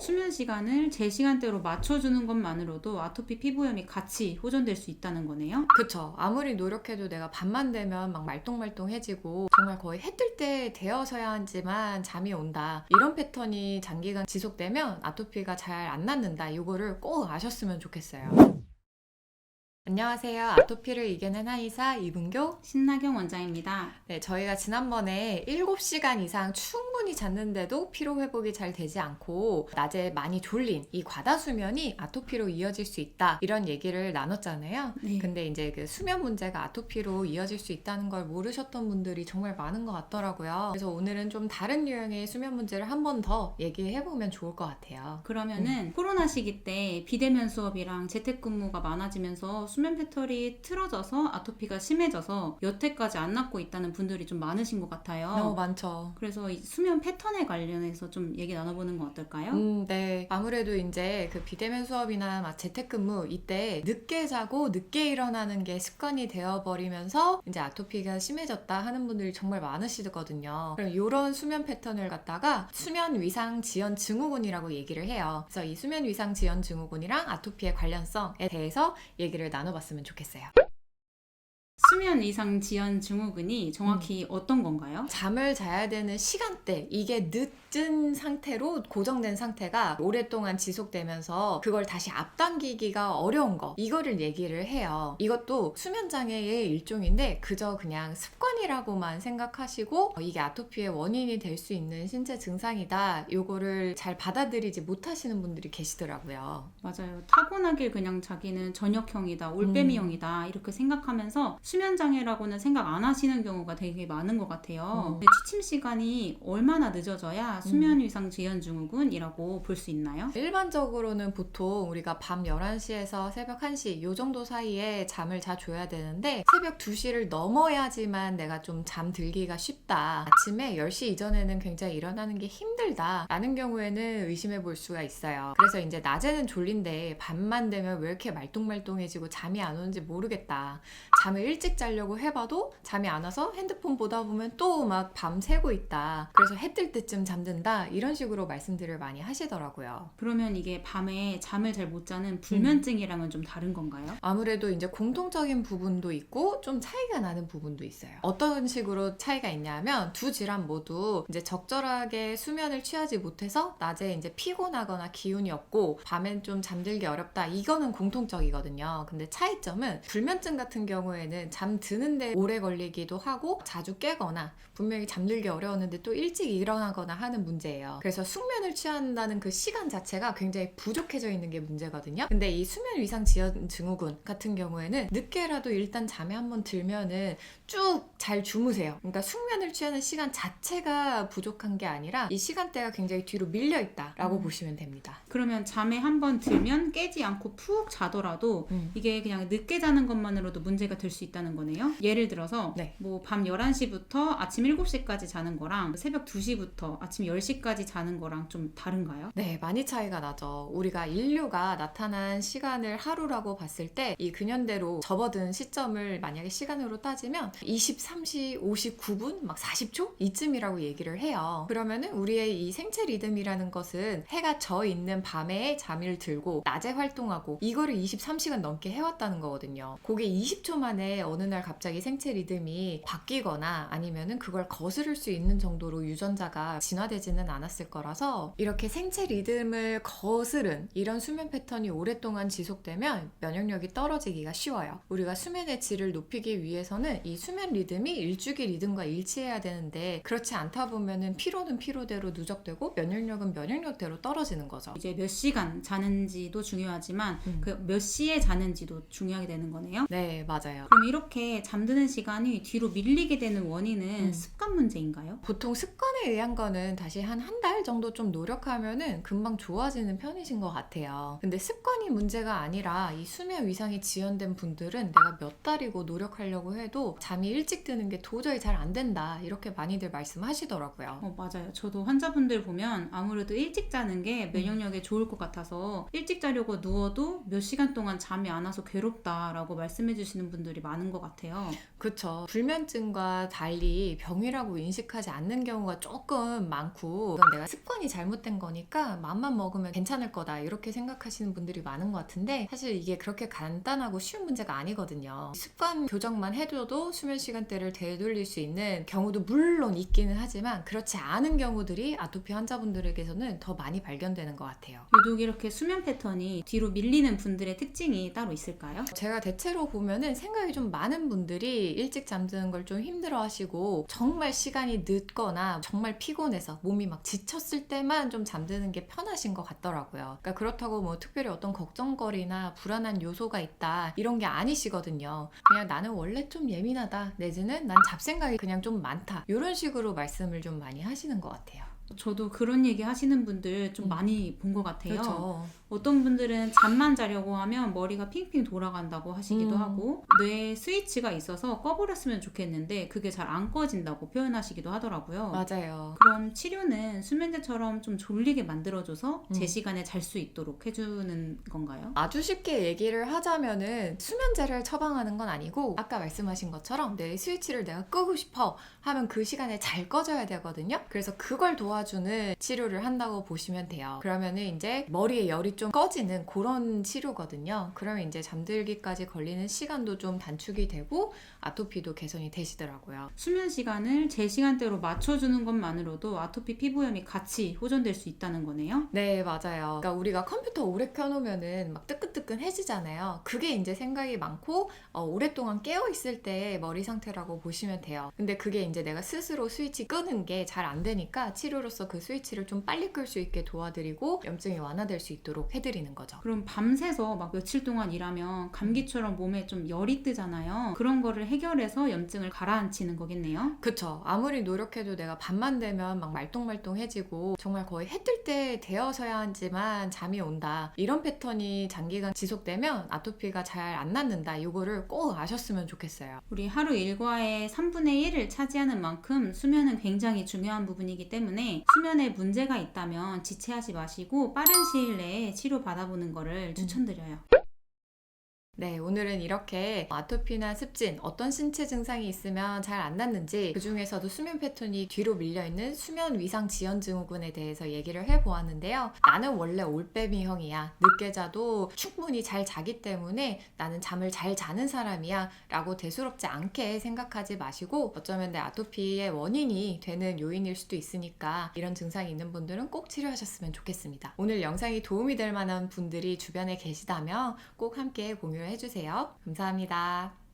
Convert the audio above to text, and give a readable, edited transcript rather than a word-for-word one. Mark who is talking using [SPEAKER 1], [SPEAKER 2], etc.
[SPEAKER 1] 수면 시간을 제 시간대로 맞춰주는 것만으로도 아토피 피부염이 같이 호전될 수 있다는 거네요.
[SPEAKER 2] 그쵸. 아무리 노력해도 내가 밤만 되면 막 말똥말똥해지고 정말 거의 해 뜰 때 되어서야 하지만 잠이 온다. 이런 패턴이 장기간 지속되면 아토피가 잘 안 낫는다. 이거를 꼭 아셨으면 좋겠어요. 안녕하세요. 아토피를 이겨낸 한의사 이분교
[SPEAKER 1] 신나경 원장입니다.
[SPEAKER 2] 네, 저희가 지난번에 7시간 이상 충분히 잤는데도 피로 회복이 잘 되지 않고 낮에 많이 졸린 이 과다수면이 아토피로 이어질 수 있다 이런 얘기를 나눴잖아요.
[SPEAKER 1] 네.
[SPEAKER 2] 근데 이제 그 수면 문제가 아토피로 이어질 수 있다는 걸 모르셨던 분들이 정말 많은 것 같더라고요. 그래서 오늘은 좀 다른 유형의 수면 문제를 한 번 더 얘기해보면 좋을 것 같아요.
[SPEAKER 1] 그러면은 코로나 시기 때 비대면 수업이랑 재택근무가 많아지면서 수면 패턴이 틀어져서 아토피가 심해져서 여태까지 안 낫고 있다는 분들이 좀 많으신 것 같아요.
[SPEAKER 2] 너무 많죠.
[SPEAKER 1] 그래서 이 수면 패턴에 관련해서 좀 얘기 나눠보는 건 어떨까요?
[SPEAKER 2] 네. 아무래도 이제 그 비대면 수업이나 막 재택근무 이때 늦게 자고 늦게 일어나는 게 습관이 되어버리면서 이제 아토피가 심해졌다 하는 분들이 정말 많으시거든요. 그럼 이런 수면 패턴을 갖다가 수면 위상 지연 증후군이라고 얘기를 해요. 그래서 이 수면 위상 지연 증후군이랑 아토피의 관련성에 대해서 얘기를 나눠봤으면 좋겠어요.
[SPEAKER 1] 수면 이상 지연 증후군이 정확히 어떤 건가요?
[SPEAKER 2] 잠을 자야 되는 시간대, 이게 늦은 상태로 고정된 상태가 오랫동안 지속되면서 그걸 다시 앞당기기가 어려운 거, 이거를 얘기를 해요. 이것도 수면장애의 일종인데 그저 그냥 습관이라고만 생각하시고 이게 아토피의 원인이 될 수 있는 신체 증상이다, 요거를 잘 받아들이지 못하시는 분들이 계시더라고요.
[SPEAKER 1] 맞아요. 타고나길 그냥 자기는 전역형이다, 올빼미형이다 이렇게 생각하면서 수면장애라고는 생각 안 하시는 경우가 되게 많은 것 같아요. 근데 취침 시간이 얼마나 늦어져야 수면 위상 지연 증후군이라고 볼 수 있나요?
[SPEAKER 2] 일반적으로는 보통 우리가 밤 11시에서 새벽 1시 요 정도 사이에 잠을 자줘야 되는데 새벽 2시를 넘어야지만 내가 좀 잠들기가 쉽다, 아침에 10시 이전에는 굉장히 일어나는 게 힘들다 라는 경우에는 의심해 볼 수가 있어요. 그래서 이제 낮에는 졸린데 밤만 되면 왜 이렇게 말똥말똥해지고 잠이 안 오는지 모르겠다, 잠을 일찍 자려고 해봐도 잠이 안 와서 핸드폰 보다 보면 또 막 밤새고 있다, 그래서 해 뜰 때쯤 잠든다, 이런 식으로 말씀들을 많이 하시더라고요.
[SPEAKER 1] 그러면 이게 밤에 잠을 잘 못 자는 불면증이랑은 좀 다른 건가요?
[SPEAKER 2] 아무래도 이제 공통적인 부분도 있고 좀 차이가 나는 부분도 있어요. 어떤 식으로 차이가 있냐면 두 질환 모두 이제 적절하게 수면을 취하지 못해서 낮에 이제 피곤하거나 기운이 없고 밤엔 좀 잠들기 어렵다, 이거는 공통적이거든요. 근데 차이점은 불면증 같은 경우에는 잠드는데 오래 걸리기도 하고 자주 깨거나 분명히 잠들기 어려웠는데 또 일찍 일어나거나 하는 문제예요. 그래서 숙면을 취한다는 그 시간 자체가 굉장히 부족해져 있는 게 문제거든요. 근데 이 수면 위상 지연 증후군 같은 경우에는 늦게라도 일단 잠에 한번 들면은 쭉 잘 주무세요. 그러니까 숙면을 취하는 시간 자체가 부족한 게 아니라 이 시간대가 굉장히 뒤로 밀려 있다라고 보시면 됩니다.
[SPEAKER 1] 그러면 잠에 한번 들면 깨지 않고 푹 자더라도 이게 그냥 늦게 자는 것만으로도 문제가 될 수 있다는 거네요. 예를 들어서
[SPEAKER 2] 네.
[SPEAKER 1] 뭐 밤 11시부터 아침 7시까지 자는 거랑 새벽 2시부터 아침 10시까지 자는 거랑 좀 다른가요?
[SPEAKER 2] 네, 많이 차이가 나죠. 우리가 인류가 나타난 시간을 하루라고 봤을 때 이 근현대로 접어든 시점을 만약에 시간으로 따지면 23시 59분 막 40초 이쯤이라고 얘기를 해요. 그러면은 우리의 이 생체 리듬이라는 것은 해가 져 있는 밤에 잠을 들고 낮에 활동하고 이거를 23시간 넘게 해왔다는 거거든요. 그게 20초 만에 어느 날 갑자기 생체 리듬이 바뀌거나 아니면은 그걸 거스를 수 있는 정도로 유전자가 진화되지는 않았을 거라서 이렇게 생체 리듬을 거스른 이런 수면 패턴이 오랫동안 지속되면 면역력이 떨어지기가 쉬워요. 우리가 수면의 질을 높이기 위해서는 이 수면 리듬이 일주기 리듬과 일치해야 되는데 그렇지 않다 보면은 피로는 피로대로 누적되고 면역력은 면역력대로 떨어지는 거죠.
[SPEAKER 1] 이제 몇 시간 자는지도 중요하지만 그 몇 시에 자는지도 중요하게 되는 거네요.
[SPEAKER 2] 네, 맞아요.
[SPEAKER 1] 그럼 이렇게 잠드는 시간이 뒤로 밀리게 되는 원인은 습관 문제인가요?
[SPEAKER 2] 보통 습관에 의한 거는 다시 한 달 정도 좀 노력하면은 금방 좋아지는 편이신 것 같아요. 근데 습관이 문제가 아니라 이 수면 위상이 지연된 분들은 내가 몇 달이고 노력하려고 해도 잠이 일찍 드는 게 도저히 잘 안 된다, 이렇게 많이들 말씀하시더라고요.
[SPEAKER 1] 맞아요. 저도 환자분들 보면 아무래도 일찍 자는 게 면역력에 좋을 것 같아서 일찍 자려고 누워도 몇 시간 동안 잠이 안 와서 괴롭다라고 말씀해 주시는 분들 분들이 많은 것 같아요.
[SPEAKER 2] 그쵸. 불면증과 달리 병이라고 인식하지 않는 경우가 조금 많고, 이건 내가 습관이 잘못된 거니까 맘만 먹으면 괜찮을 거다 이렇게 생각하시는 분들이 많은 것 같은데, 사실 이게 그렇게 간단하고 쉬운 문제가 아니거든요. 습관 교정만 해줘도 수면 시간대를 되돌릴 수 있는 경우도 물론 있기는 하지만, 그렇지 않은 경우들이 아토피 환자분들에게서는 더 많이 발견되는 것 같아요.
[SPEAKER 1] 유독 이렇게 수면 패턴이 뒤로 밀리는 분들의 특징이 따로 있을까요?
[SPEAKER 2] 제가 대체로 보면은 생각이 좀 많은 분들이 일찍 잠드는 걸 좀 힘들어 하시고, 정말 시간이 늦거나 정말 피곤해서 몸이 막 지쳤을 때만 좀 잠드는 게 편하신 것 같더라고요. 그러니까 그렇다고 뭐 특별히 어떤 걱정거리나 불안한 요소가 있다 이런 게 아니시거든요. 그냥 나는 원래 좀 예민하다, 내지는 난 잡생각이 그냥 좀 많다, 이런 식으로 말씀을 좀 많이 하시는 것 같아요.
[SPEAKER 1] 저도 그런 얘기 하시는 분들 좀 많이 본 것 같아요.
[SPEAKER 2] 그렇죠.
[SPEAKER 1] 어떤 분들은 잠만 자려고 하면 머리가 핑핑 돌아간다고 하시기도 하고, 뇌에 스위치가 있어서 꺼버렸으면 좋겠는데 그게 잘 안 꺼진다고 표현하시기도 하더라고요.
[SPEAKER 2] 맞아요.
[SPEAKER 1] 그럼 치료는 수면제처럼 좀 졸리게 만들어줘서 제 시간에 잘 수 있도록 해주는 건가요?
[SPEAKER 2] 아주 쉽게 얘기를 하자면은 수면제를 처방하는 건 아니고, 아까 말씀하신 것처럼 내 스위치를 내가 끄고 싶어 하면 그 시간에 잘 꺼져야 되거든요. 그래서 그걸 도와주는 치료를 한다고 보시면 돼요. 그러면은 이제 머리에 열이 좀 꺼지는 그런 치료거든요. 그러면 이제 잠들기까지 걸리는 시간도 좀 단축이 되고 아토피도 개선이 되시더라고요.
[SPEAKER 1] 수면 시간을 제 시간대로 맞춰주는 것만으로도 아토피 피부염이 같이 호전될 수 있다는 거네요.
[SPEAKER 2] 네, 맞아요. 그러니까 우리가 컴퓨터 오래 켜놓으면은 막 뜨끈뜨끈해지잖아요. 그게 이제 생각이 많고 오랫동안 깨어있을 때 머리 상태라고 보시면 돼요. 근데 그게 이제 내가 스스로 스위치 끄는 게 잘 안 되니까 치료로서 그 스위치를 좀 빨리 끌 수 있게 도와드리고 염증이 완화될 수 있도록 해드리는 거죠.
[SPEAKER 1] 그럼 밤새서 막 며칠 동안 일하면 감기처럼 몸에 좀 열이 뜨잖아요. 그런 거를 해결해서 염증을 가라앉히는 거겠네요.
[SPEAKER 2] 그쵸. 아무리 노력해도 내가 밤만 되면 막 말똥말똥해지고 정말 거의 해 뜰 때 되어서야지만 잠이 온다, 이런 패턴이 장기간 지속되면 아토피가 잘 안 낫는다, 이거를 꼭 아셨으면 좋겠어요.
[SPEAKER 1] 우리 하루 일과의 3분의 1을 차지하는 만큼 수면은 굉장히 중요한 부분이기 때문에 수면에 문제가 있다면 지체하지 마시고 빠른 시일 내에 치료 받아보는 거를 추천드려요.
[SPEAKER 2] 네, 오늘은 이렇게 아토피나 습진, 어떤 신체 증상이 있으면 잘 안 낫는지, 그 중에서도 수면 패턴이 뒤로 밀려있는 수면 위상 지연 증후군에 대해서 얘기를 해보았는데요. 나는 원래 올빼미형이야, 늦게 자도 충분히 잘 자기 때문에 나는 잠을 잘 자는 사람이야 라고 대수롭지 않게 생각하지 마시고, 어쩌면 내 아토피의 원인이 되는 요인일 수도 있으니까 이런 증상이 있는 분들은 꼭 치료하셨으면 좋겠습니다. 오늘 영상이 도움이 될 만한 분들이 주변에 계시다면 꼭 함께 공유해 주세요. 감사합니다.